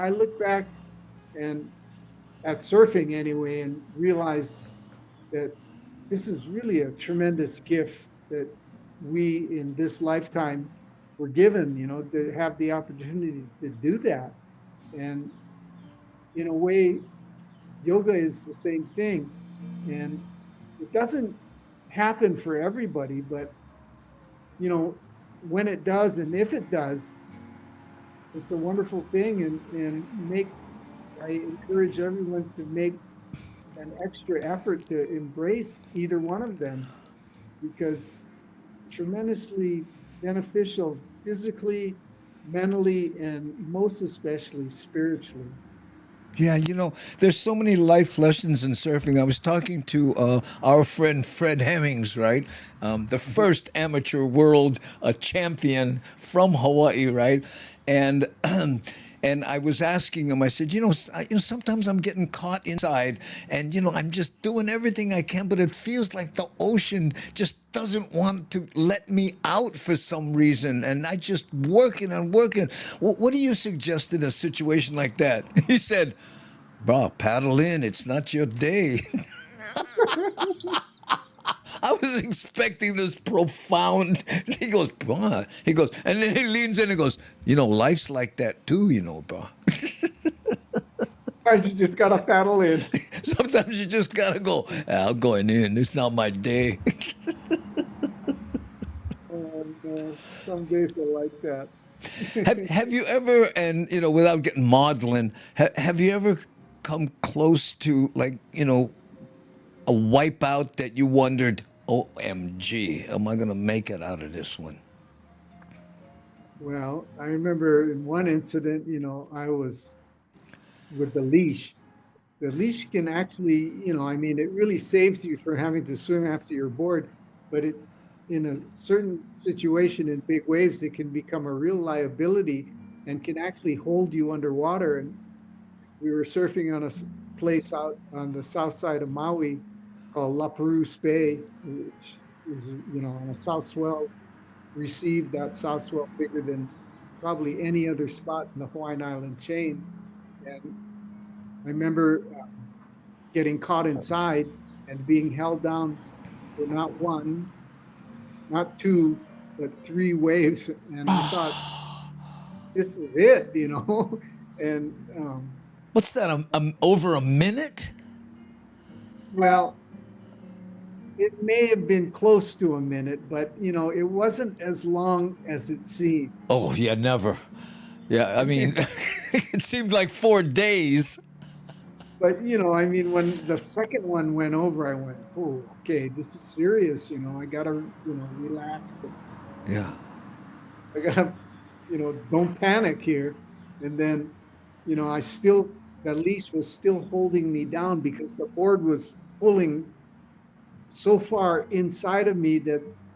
I look back and at surfing anyway and realize that this is really a tremendous gift that we in this lifetime were given, to have the opportunity to do that. And in a way, yoga is the same thing. And it doesn't happen for everybody, but you know, when it does and if it does, it's a wonderful thing. I encourage everyone to make an extra effort to embrace either one of them because tremendously beneficial physically, mentally, and most especially spiritually. Yeah, there's so many life lessons in surfing. I was talking to our friend Fred Hemmings, right? The first amateur world champion from Hawaii, right? And and I was asking him. I said, sometimes I'm getting caught inside, and I'm just doing everything I can, but it feels like the ocean just doesn't want to let me out for some reason, and I just working and working. What do you suggest in a situation like that? He said, "Bro, paddle in. It's not your day." I was expecting this profound. He goes, "Bro," he goes, and then he leans in and goes, life's like that too, bro. Sometimes you just gotta paddle in. Sometimes you just gotta go. I'm going in. It's not my day." And some days are like that. Have you ever, and without getting maudlin, have you ever come close to like a wipeout that you wondered, OMG, am I gonna make it out of this one? Well, I remember in one incident, I was with the leash. The leash can actually, I mean, it really saves you from having to swim after your board, but in a certain situation in big waves, it can become a real liability and can actually hold you underwater. And we were surfing on a place out on the south side of Maui called La Perouse Bay, which is, on a south swell, received that south swell bigger than probably any other spot in the Hawaiian Island chain. And I remember getting caught inside and being held down for not one, not two, but three waves. And I thought, this is it. And What's that? Over a minute? well, it may have been close to a minute, but it wasn't as long as it seemed. Oh yeah, never. Yeah, I mean, it seemed like 4 days. But I mean, when the second one went over, I went, "Oh, okay, this is serious." I gotta, relax. Yeah. I gotta, don't panic here. And then, I still, the leash was still holding me down because the board was pulling so far inside of me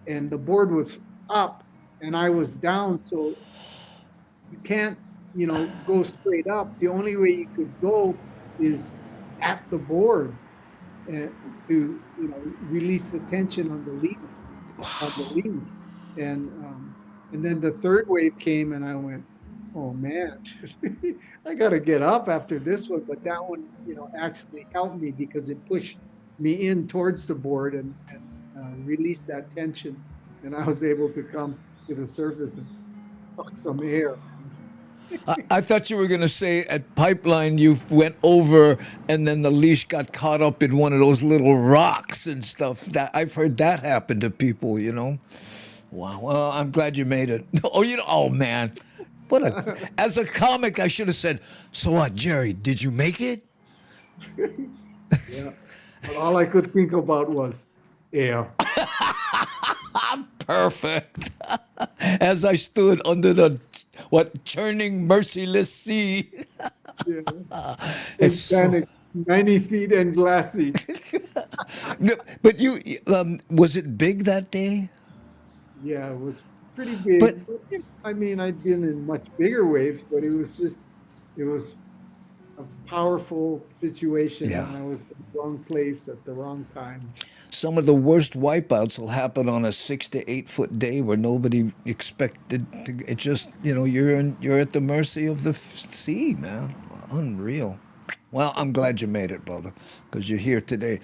and the board was up and I was down. So you can't, go straight up. The only way you could go is at the board and to, release the tension on the lead, on the lead. And then the third wave came and I went, oh man, I got to get up after this one. But that one, actually helped me because it pushed me in towards the board and release that tension. And I was able to come to the surface and suck some air. I thought you were going to say at Pipeline you went over and then the leash got caught up in one of those little rocks and stuff. That I've heard that happen to people. Wow. Well, I'm glad you made it. Oh, oh man. As a comic, I should have said, so what, Jerry, did you make it? Yeah. But all I could think about was air. Perfect. As I stood under the churning merciless sea. Yeah. It's It's kind so. of 90 feet and glassy. No, but was it big that day? Yeah, it was pretty But big. I mean, I'd been in much bigger waves, but it was a powerful situation, Yeah. and I was in the wrong place at the wrong time. Some of the worst wipeouts will happen on a 6 to 8 foot day where nobody expected to. It just, you're at the mercy of the sea, man. Unreal. Well, I'm glad you made it, brother, because you're here today.